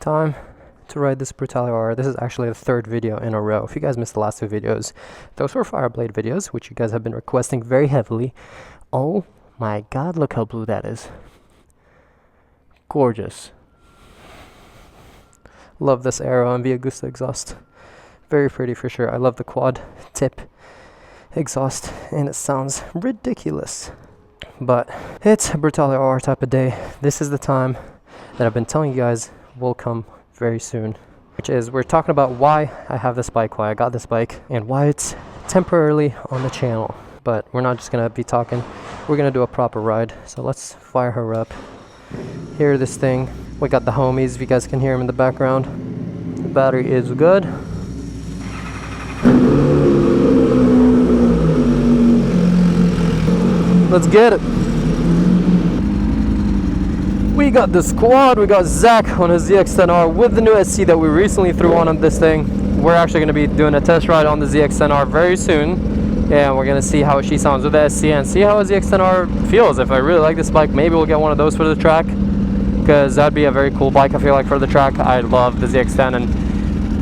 Time to ride this Brutale R. This is actually the third video in a row. If you guys missed the last two videos, those were Fireblade videos, which you guys have been requesting very heavily. Oh my god, look how blue that is. Gorgeous. Love this Aero and Via Gusta exhaust. Very pretty for sure. I love the quad tip exhaust and it sounds ridiculous. But it's a Brutale R type of day. This is the time that I've been telling you guys will come very soon, which is we're talking about why I have this bike, why I got this bike, and why it's temporarily on the channel. But we're not just gonna be talking, we're gonna do a proper ride. So let's fire her up. Hear this thing. We got the homies, if you guys can hear them in the background. The battery is good. Let's get it. We got the squad. We got Zach on his ZX-10R with the new SC that we recently threw on this thing. We're actually going to be doing a test ride on the ZX-10R very soon, and we're going to see how she sounds with the SC and see how a ZX-10R feels. If I really like this bike, maybe we'll get one of those for the track, because that'd be a very cool bike. I feel like for the track, I love the ZX-10, and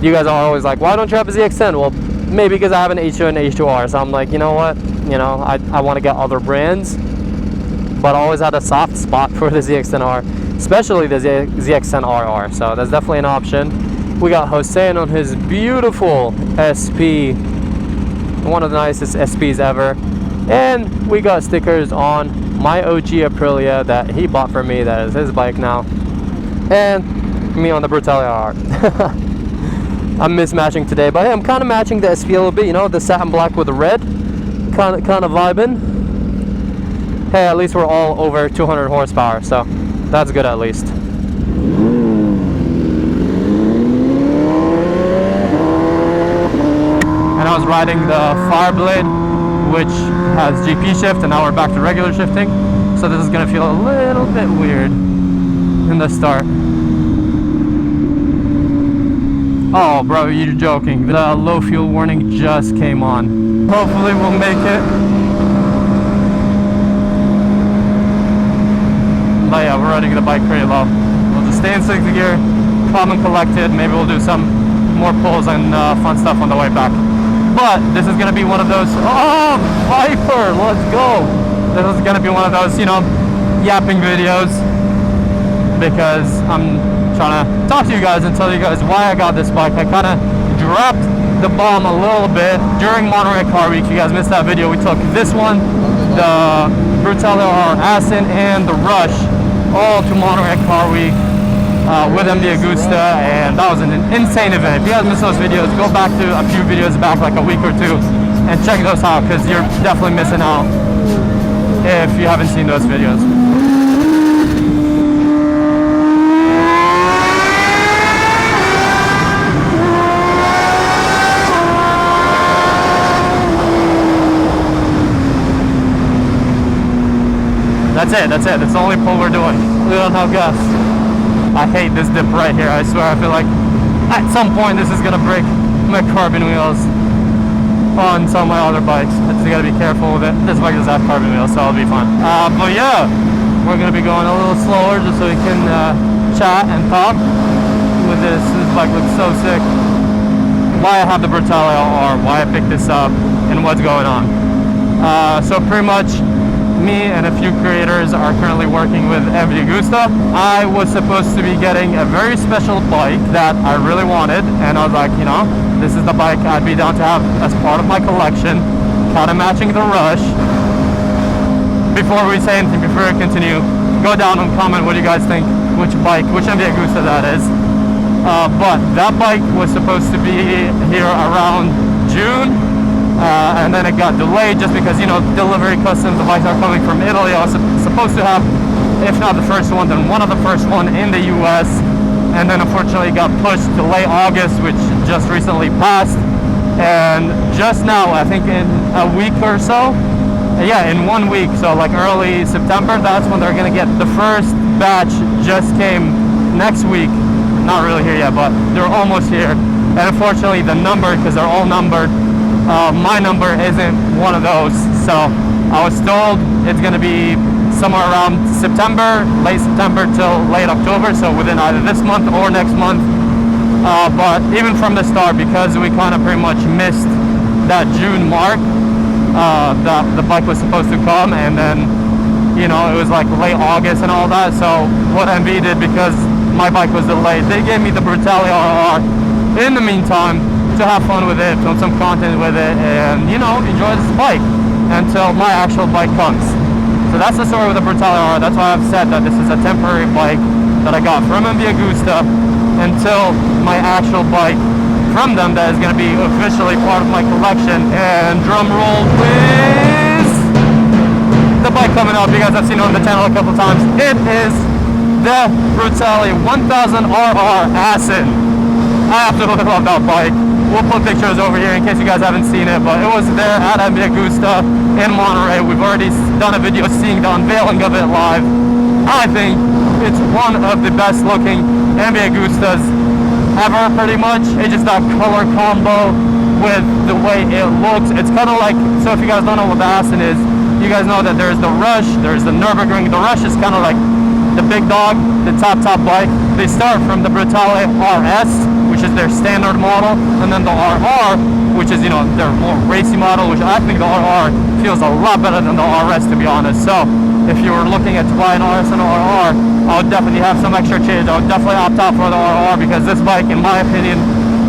you guys are always like, why don't you have a ZX-10? Well, maybe because I have an H2 and H2R, so I'm like, you know what, I want to get other brands, but I always had a soft spot for the ZX-10R, especially the ZX-10RR, so that's definitely an option. We got Hossein on his beautiful SP, one of the nicest SPs ever, and we got stickers on my OG Aprilia that he bought for me, that is his bike now, and me on the Brutale R. I'm mismatching today, but hey, I'm kind of matching the SP a little bit, the satin black with the red, kind of vibing. Hey, at least we're all over 200 horsepower, so that's good at least. And I was riding the Fireblade, which has GP shift, and now we're back to regular shifting, so this is going to feel a little bit weird in the start. Oh bro, you're joking. The low fuel warning just came on. Hopefully we'll make it. But yeah, we're riding the bike pretty low. We'll just stay in 6th gear, calm and collected. Maybe we'll do some more pulls and fun stuff on the way back. But this is gonna be one of those, oh, Viper, let's go. This is gonna be one of those, yapping videos, because I'm trying to talk to you guys and tell you guys why I got this bike. I kind of dropped the bomb a little bit during Monterey Car Week. You guys missed that video. We took this one, the Brutale R Assen, and the Rush all to Monterey Car Week with MD Augusta, and that was an insane event. If you guys missed those videos, go back to a few videos back, like a week or two, and check those out, because you're definitely missing out if you haven't seen those videos. That's it. That's the only pull we're doing. We don't have gas. I hate this dip right here. I swear, I feel like at some point this is gonna break my carbon wheels on some of my other bikes. I just gotta be careful with it. This bike does have carbon wheels, so it'll be fine. But yeah, we're gonna be going a little slower just so we can chat and talk with this. This bike looks so sick. Why I have the Brutale R, why I picked this up, and what's going on. So pretty much, me and a few creators are currently working with MD Augusta. I was supposed to be getting a very special bike that I really wanted, and I was like, this is the bike I'd be down to have as part of my collection, kind of matching the Rush. Before we say anything, before we continue, go down and comment what you guys think, which MD Augusta that is. But that bike was supposed to be here around June. And then it got delayed just because, delivery customs, the bikes are coming from Italy. I was supposed to have, if not the first one, then one of the first one in the US. And then unfortunately it got pushed to late August, which just recently passed. And just now, I think in a week or so, in 1 week, so like early September, that's when they're going to get the first batch. Just came next week. Not really here yet, but they're almost here. And unfortunately the number, because they're all numbered, my number isn't one of those, so I was told it's going to be somewhere around September, late September till late October, so within either this month or next month. But even from the start, because we kind of pretty much missed that June mark, the bike was supposed to come, and then, you know, it was like late August and all that. So what MV did, because my bike was delayed, they gave me the Brutale RR in the meantime to have fun with it, film some content with it, and, you know, enjoy this bike until my actual bike comes. So that's the story with the Brutale RR. That's why I've said that this is a temporary bike that I got from MV Agusta until my actual bike from them that is going to be officially part of my collection. And drum roll, please! The bike coming up, you guys have seen it on the channel a couple times. It is the Brutale 1000 RR Assen. I absolutely love that bike. We'll put pictures over here in case you guys haven't seen it, but it was there at MV Agusta in Monterey. We've already done a video seeing the unveiling of it live. I think it's one of the best looking MV Agustas ever, pretty much. It's just that color combo with the way it looks. It's kind of like, so if you guys don't know what the Assen is, you guys know that there's the Rush, there's the Nürburgring. The Rush is kind of like the big dog, the top bike. They start from the Brutale RS, which is their standard model, and then the RR, which is, you know, their more racy model, which I think the RR feels a lot better than the RS, to be honest. So if you were looking at to buy an RS and an RR, I would definitely have some extra change. I would definitely opt out for the RR, because this bike, in my opinion,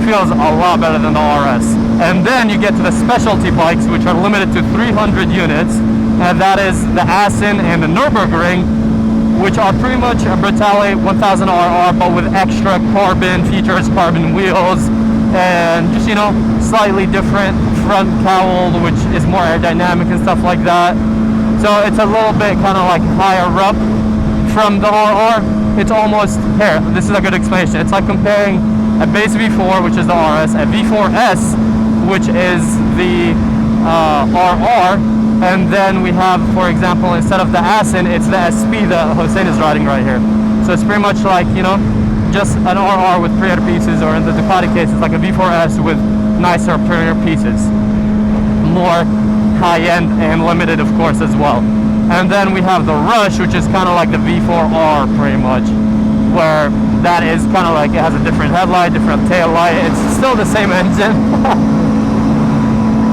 feels a lot better than the RS. And then you get to the specialty bikes, which are limited to 300 units, and that is the Assen and the Nürburgring, which are pretty much a Brutale 1000 RR, but with extra carbon features, carbon wheels, and just, you know, slightly different front cowl, which is more aerodynamic and stuff like that. So it's a little bit kind of like higher up from the RR. It's almost, here, this is a good explanation. It's like comparing a base V4, which is the RS, a V4S, which is the RR, and then we have, for example, instead of the Assen, it's the SP that Hossein is riding right here. So it's pretty much like, you know, just an RR with prettier pieces, or in the Ducati case, it's like a V4S with nicer, prettier pieces. More high-end and limited, of course, as well. And then we have the Rush, which is kind of like the V4R, pretty much, where that is kind of like, it has a different headlight, different tail light. It's still the same engine.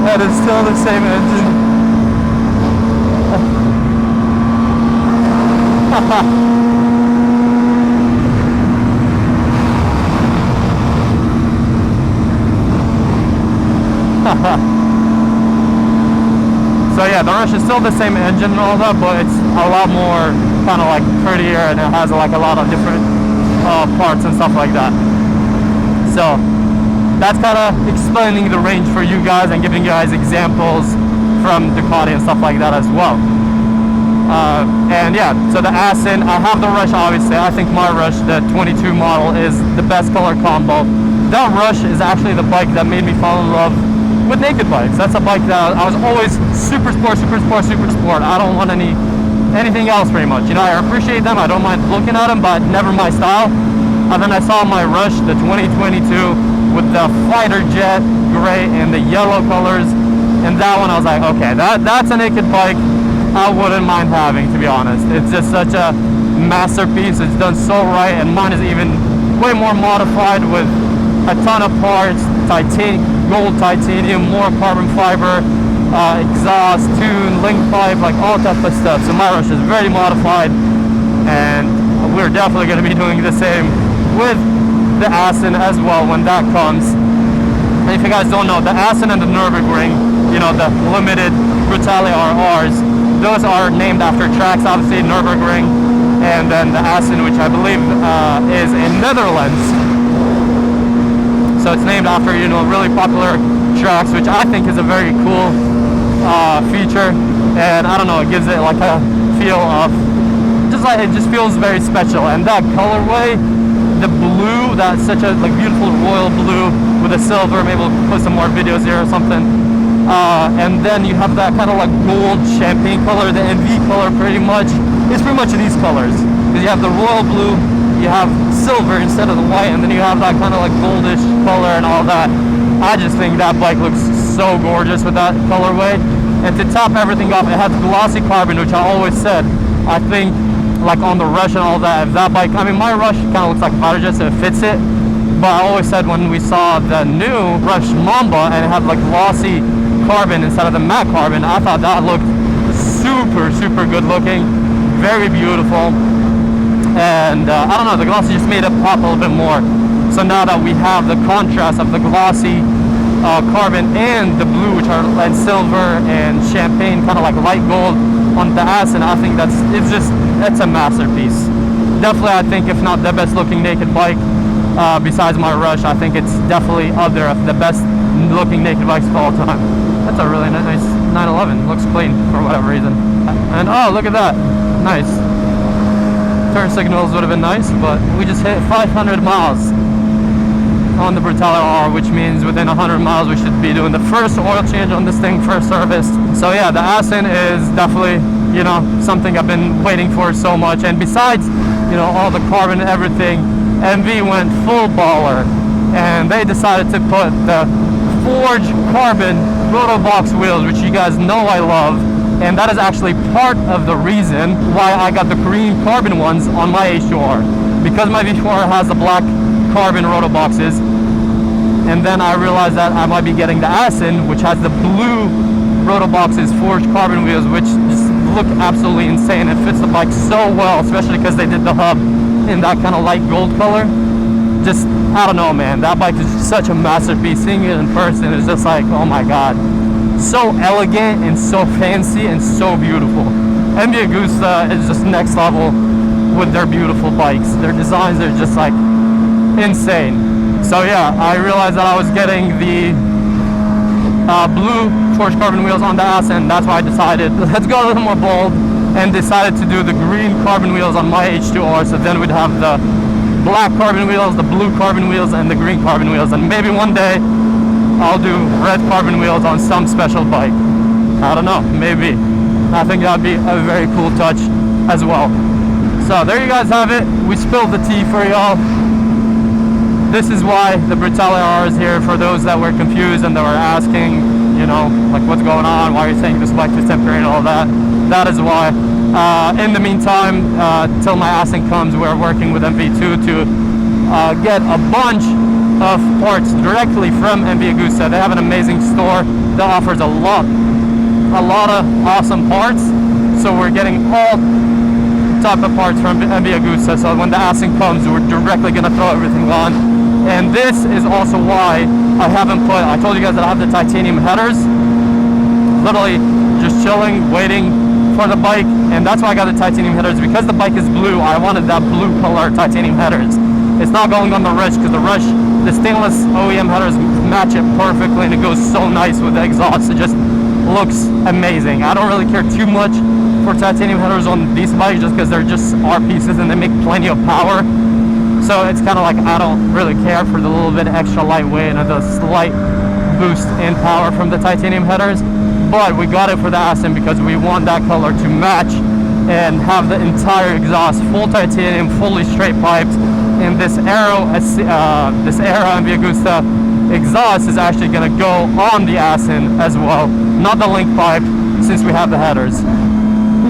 That is still the same engine. So yeah, the Rush is still the same engine and all that, but it's a lot more kind of like prettier, and it has like a lot of different parts and stuff like that. So that's kind of explaining the range for you guys and giving you guys examples from Ducati and stuff like that as well. And yeah, so the Assen, I have the Rush, obviously. I think my Rush, the 22 model, is the best color combo. That Rush is actually the bike that made me fall in love with naked bikes. That's a bike that I was always super sport. I don't want anything else, pretty much. You know, I appreciate them, I don't mind looking at them, but never my style. And then I saw my Rush, the 2022, with the fighter jet gray and the yellow colors, and that one I was like, okay, that's a naked bike I wouldn't mind having, to be honest. It's just such a masterpiece. It's done so right, and mine is even way more modified with a ton of parts, gold titanium, more carbon fiber, exhaust, tune, link pipe, like all type of stuff. So my Rush is very modified, and we're definitely going to be doing the same with the Assen as well when that comes. And if you guys don't know, the Assen and the Nürburgring, you know, the limited Brutale RRs, those are named after tracks, obviously Nürburgring, and then the Assen, which I believe is in Netherlands. So it's named after, you know, really popular tracks, which I think is a very cool feature. And I don't know, it gives it like a feel of, just like, it just feels very special. And that colorway, the blue, that's such a like beautiful royal blue with a silver. Maybe we'll put some more videos here or something. And then you have that kind of like gold champagne color, the MV color pretty much. It's pretty much these colors. You have the royal blue, you have silver instead of the white, and then you have that kind of like goldish color and all that. I just think that bike looks so gorgeous with that colorway. And to top everything off, it has glossy carbon, which I always said I think like on the Rush and all that, if that bike, I mean my Rush kind of looks like a fighter jet, so it fits it. But I always said when we saw the new Rush Mamba and it had like glossy carbon instead of the matte carbon, I thought that looked super good looking, very beautiful. And I don't know, the glossy just made it pop a little bit more. So now that we have the contrast of the glossy carbon and the blue, which are and silver and champagne, kind of like light gold on the Assen, I think it's a masterpiece. Definitely, I think if not the best looking naked bike besides my Rush, I think it's definitely up there of the best looking naked bikes of all time. That's a really nice 911. Looks clean for whatever reason. And oh, look at that, nice. Turn signals would have been nice, but we just hit 500 miles on the Brutale R, which means within 100 miles we should be doing the first oil change on this thing, first service. So yeah, the Assen is definitely, you know, something I've been waiting for so much. And besides, you know, all the carbon and everything, MV went full baller, and they decided to put the forged carbon Rotobox wheels, which you guys know I love. And that is actually part of the reason why I got the green carbon ones on my H2R, because my V4 has the black carbon Rotoboxes, and then I realized that I might be getting the Assen, which has the blue Rotoboxes forged carbon wheels, which just look absolutely insane. It fits the bike so well, especially because they did the hub in that kind of light gold color. Just, I don't know, man, that bike is just such a masterpiece. Seeing it in person is just like, oh my god, so elegant and so fancy and so beautiful. MV Agusta is just next level with their beautiful bikes. Their designs are just like insane. So yeah, I realized that I was getting the blue forged carbon wheels on the Assen. That's why I decided, let's go a little more bold, and decided to do the green carbon wheels on my H2R. So then we'd have the black carbon wheels, the blue carbon wheels, and the green carbon wheels. And maybe one day I'll do red carbon wheels on some special bike. I don't know, maybe. I think that'd be a very cool touch as well. So there you guys have it. We spilled the tea for y'all. This is why the Brutale R is here, for those that were confused and that were asking, you know, like what's going on, why are you saying this bike is temporary and all that. That is why. In the meantime, till my Assen comes, we're working with MV2 to get a bunch of parts directly from MV Agusta. They have an amazing store that offers a lot of awesome parts. So we're getting all type of parts from MV Agusta. So when the Assen comes, we're directly gonna throw everything on. And this is also why I haven't put, I told you guys that I have the titanium headers, literally just chilling, waiting for the bike. And that's why I got the titanium headers, because the bike is blue. I wanted that blue color titanium headers. It's not going on the Rush, because the Rush, the stainless OEM headers match it perfectly, and it goes so nice with the exhaust. It just looks amazing. I don't really care too much for titanium headers on these bikes, just because they're just R pieces and they make plenty of power. So it's kind of like, I don't really care for the little bit extra lightweight and the slight boost in power from the titanium headers. But we got it for the Assen because we want that color to match and have the entire exhaust full titanium, fully straight piped. And this Aero MV Agusta exhaust is actually going to go on the Assen as well, not the link pipe, since we have the headers.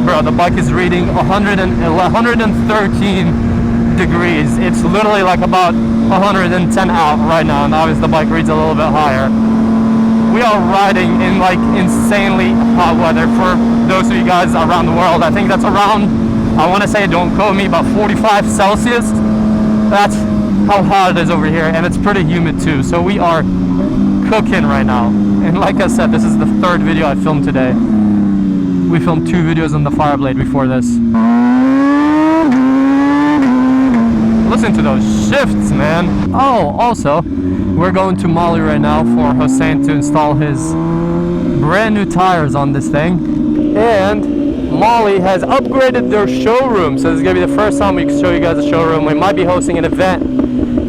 Bro, the bike is reading 113 degrees. It's literally like about 110 out right now, and obviously the bike reads a little bit higher. We are riding in like insanely hot weather for those of you guys around the world. I think that's around, I want to say, don't quote me, about 45 Celsius. That's how hot it is over here, and it's pretty humid too. So we are cooking right now. And like I said, this is the third video I filmed today. We filmed 2 videos on the Fireblade before this. Listen to those shifts, man. Oh, also, we're going to Mali right now for Hossein to install his brand new tires on this thing. And Mali has upgraded their showroom, so this is gonna be the first time we can show you guys the showroom. We might be hosting an event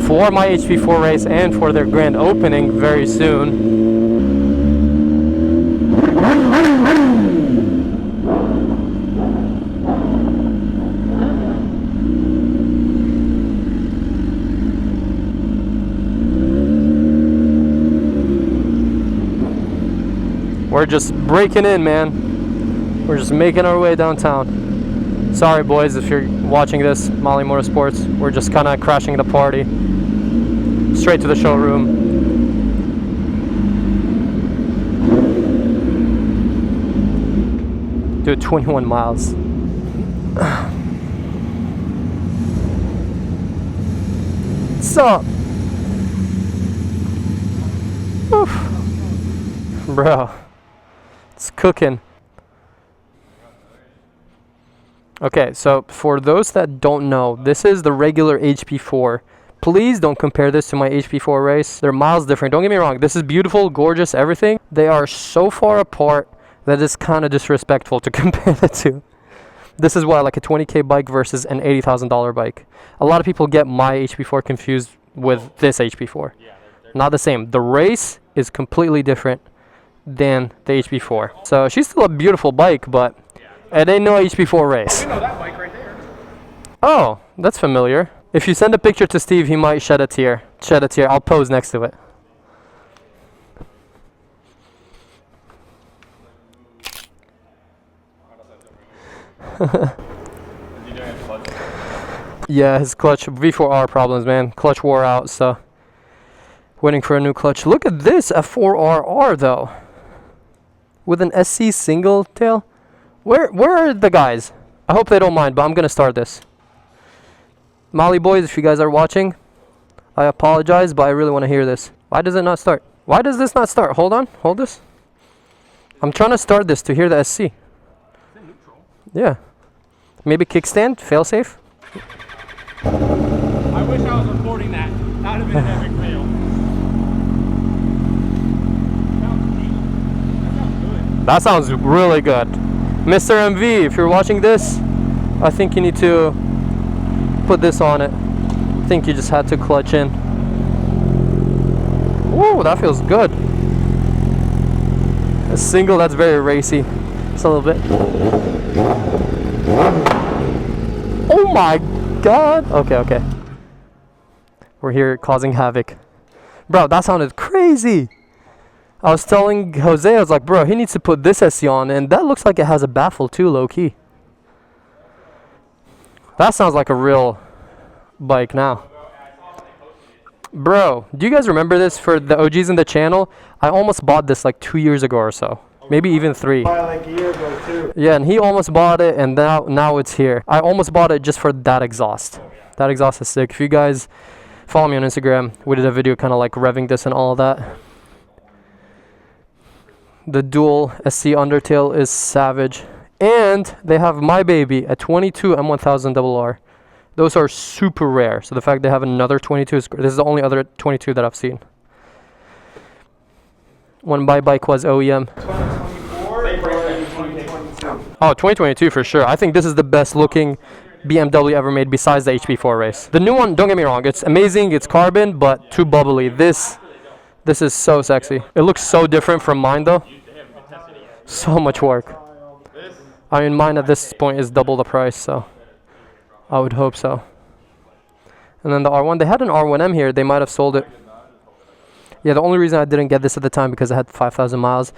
for my HV4 race and for their grand opening very soon. We're just breaking in, man. We're just making our way downtown. Sorry boys if you're watching this, Molly Motorsports. We're just kind of crashing the party. Straight to the showroom. Dude, 21 miles. What's up? Oof. Bro, it's cooking. Okay, so for those that don't know, this is the regular HP4. Please don't compare this to my HP4 race. They're miles different. Don't get me wrong. This is beautiful, gorgeous, everything. They are so far apart that it's kind of disrespectful to compare the two. This is why, like a 20K bike versus an $80,000 bike. A lot of people get my HP4 confused with this HP4. Not the same. The race is completely different than the HP4. So she's still a beautiful bike, but it ain't no HP4 race. You know that bike right there. Oh, that's familiar. If you send a picture to Steve, he might shed a tear. Shed a tear. I'll pose next to it. Yeah, his clutch, V4R problems, man. Clutch wore out, so waiting for a new clutch. Look at this, a 4RR though, with an SC single tail. Where are the guys? I hope they don't mind, but I'm gonna start this. Molly boys, if you guys are watching, I apologize, but I really want to hear this. Why does it not start? Why does this not start? Hold on, hold this. I'm trying to start this to hear the SC. Yeah. Maybe kickstand, failsafe. I wish I was recording that. That would have been an epic fail. That sounds really good. Mr. MV, if you're watching this, I think you need to put this on it. I think you just had to clutch in. Ooh, that feels good. A single, that's very racy. Just a little bit. Oh my god. Okay. We're here causing havoc. Bro, that sounded crazy. I was telling Jose, I was like, bro, he needs to put this SC on, and that looks like it has a baffle too, low key. That sounds like a real bike now. Bro, do you guys remember this? For the OGs in the channel, I almost bought this like 2 years ago or so. Maybe even 3. Like a year ago too. Yeah, and he almost bought it, and now it's here. I almost bought it just for that exhaust. That exhaust is sick. If you guys follow me on Instagram, we did a video kind of like revving this and all that. The dual SC undertail is savage. And they have my baby, a 22 M1000 RR. Those are super rare. So the fact they have another 22 is, this is the only other 22 that I've seen. When my bike was OEM. 2022. Oh, 2022 for sure. I think this is the best looking BMW ever made besides the HP4 race. The new one, don't get me wrong, it's amazing, it's carbon, but too bubbly. This is so sexy. It looks so different from mine though. So much work. I mean, mine at this point is double the price, so I would hope so. And then the R1, they had an R1M here, they might have sold it. Yeah, the only reason I didn't get this at the time because I had 5,000 miles.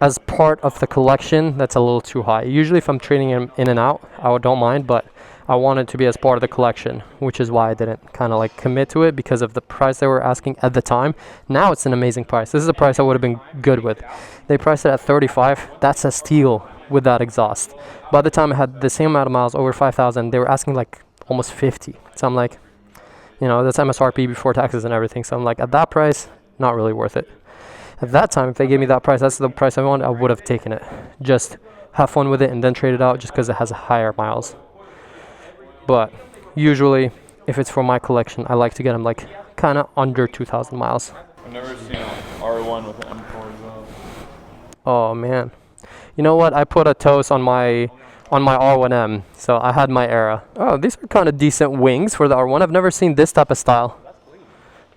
As part of the collection, that's a little too high. Usually if I'm trading in and out, I don't mind, but I wanted to be as part of the collection, which is why I didn't kind of like commit to it because of the price they were asking at the time. Now it's an amazing price. This is a price I would have been good with. They priced it at 35. That's a steal with that exhaust. By the time I had the same amount of miles, over 5,000, they were asking like almost 50. So I'm like, you know, that's MSRP before taxes and everything. So I'm like, at that price, not really worth it. At that time, if they gave me that price, that's the price I wanted, I would have taken it. Just have fun with it and then trade it out just because it has higher miles. But usually, if it's for my collection, I like to get them like kind of under 2,000 miles. I've never seen an R1 with an M4 as well. Oh man. You know what? I put a toast on my R1M, so I had my era. Oh, these are kind of decent wings for the R1. I've never seen this type of style.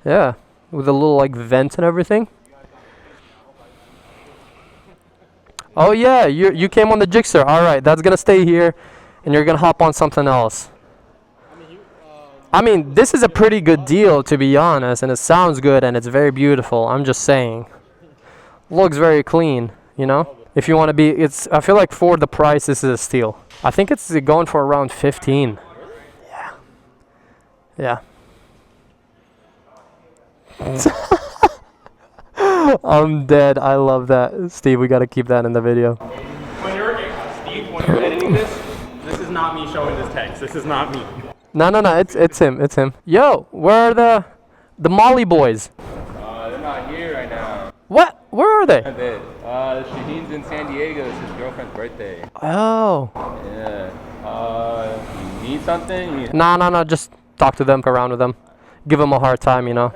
Yeah, with a little like vent and everything. Oh yeah, you came on the Gixxer. All right, that's gonna stay here, and you're gonna hop on something else. I mean, this is a pretty good deal, to be honest, and it sounds good, and it's very beautiful. I'm just saying, looks very clean, you know. If you want to be, it's, I feel like for the price, this is a steal. I think it's going for around 15. Yeah. I'm dead. I love that. Steve, we got to keep that in the video. When you're editing this is not me showing this text. This is not me. No, it's him. It's him. Yo, where are the Molly boys? They're not here right now. What? Where are they? Shaheen's in San Diego. It's his girlfriend's birthday. Oh. Yeah. You need something? No. Just talk to them, go around with them. Give them a hard time, you know.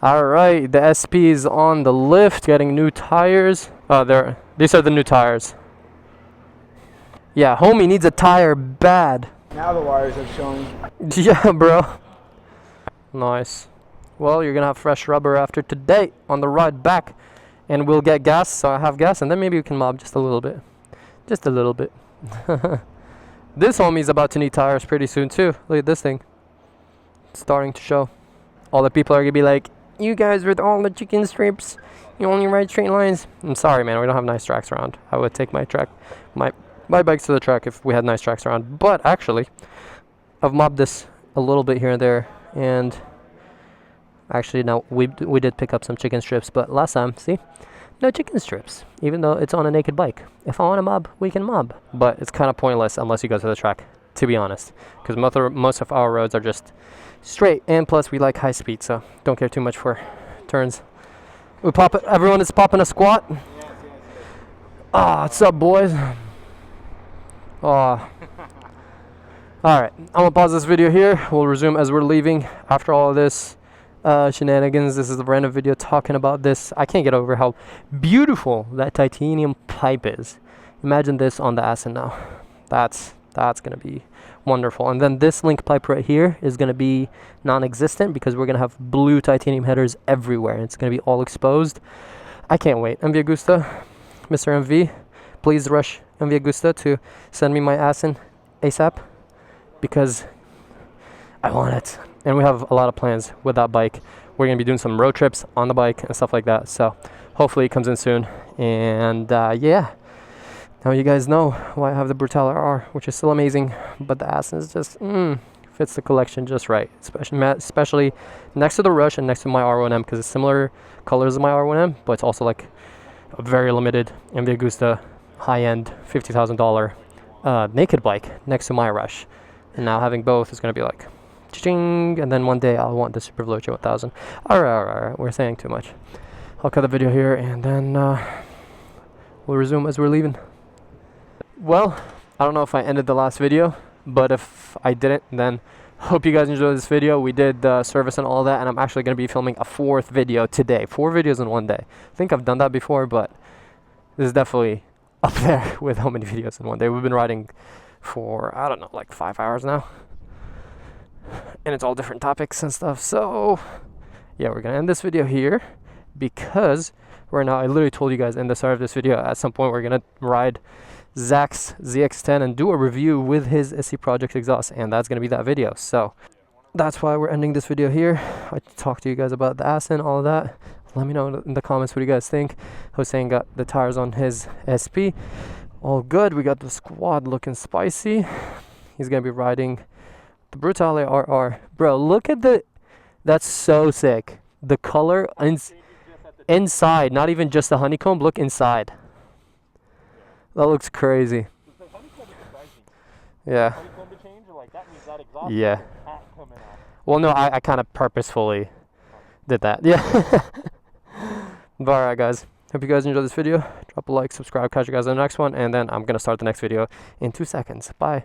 Alright, the SP is on the lift, getting new tires. These are the new tires. Yeah, homie needs a tire bad. Now the wires are showing. Yeah, bro. Nice. Well, you're gonna have fresh rubber after today on the ride back. And we'll get gas, so I have gas, and then maybe we can mob just a little bit. Just a little bit. This homie's about to need tires pretty soon too. Look at this thing. It's starting to show. All the people are gonna be like, you guys with all the chicken strips, you only ride straight lines. I'm sorry, man, we don't have nice tracks around. I would take my bikes to the track if we had nice tracks around. But actually, I've mobbed this a little bit here and there, and actually now we did pick up some chicken strips, but last time, see, no chicken strips, even though it's on a naked bike. If I want to mob, we can mob, but it's kind of pointless unless you go to the track, to be honest, because most of our roads are just straight, and plus we like high speed, so don't care too much for turns. We pop it. Everyone is popping a squat. Ah, what's up, boys? All right, I'm gonna pause this video here. We'll resume as we're leaving after all of this shenanigans. This is the random video talking about this. I can't get over how beautiful that titanium pipe is. Imagine this on the Assen now. That's gonna be wonderful. And then this link pipe right here is gonna be non-existent because we're gonna have blue titanium headers everywhere, and it's gonna be all exposed. I can't wait. MV Augusta, Mr. MV, please rush MV Augusta to send me my Assen ASAP because I want it. And we have a lot of plans with that bike. We're gonna be doing some road trips on the bike and stuff like that, so hopefully it comes in soon. And yeah, now you guys know why I have the Brutale RR, which is still amazing, but the Assen is just fits the collection just right, especially next to the Rush and next to my R1M, because it's similar colors of my R1M, but it's also like a very limited MV Agusta high-end $50,000 naked bike next to my Rush. And now having both is gonna be like ching, and then one day I'll want the Super Veloce 1000. Alright, we're saying too much. I'll cut the video here, and then we'll resume as we're leaving. Well, I don't know if I ended the last video, but if I didn't, then hope you guys enjoyed this video. We did the service and all that, and I'm actually going to be filming a 4th video today. 4 videos in one day. I think I've done that before, but this is definitely up there with how many videos in one day. We've been riding for, I don't know, like 5 hours now. And it's all different topics and stuff. So, yeah, we're going to end this video here because right now, I literally told you guys in the start of this video, at some point we're going to ride Zach's ZX10 and do a review with his SC Project exhaust, and that's going to be that video. So that's why we're ending this video here. I talked to you guys about the Assen, all of that. Let me know in the comments what you guys think. Hossein got the tires on his SP, all good. We got the squad looking spicy. He's going to be riding the Brutale RR. Bro, look at that's so sick. The color inside, not even just the honeycomb, look inside. That looks crazy. Yeah. Yeah. Well, no, I kind of purposefully did that. Yeah. But alright, guys. Hope you guys enjoyed this video. Drop a like, subscribe, catch you guys on the next one, and then I'm going to start the next video in 2 seconds. Bye.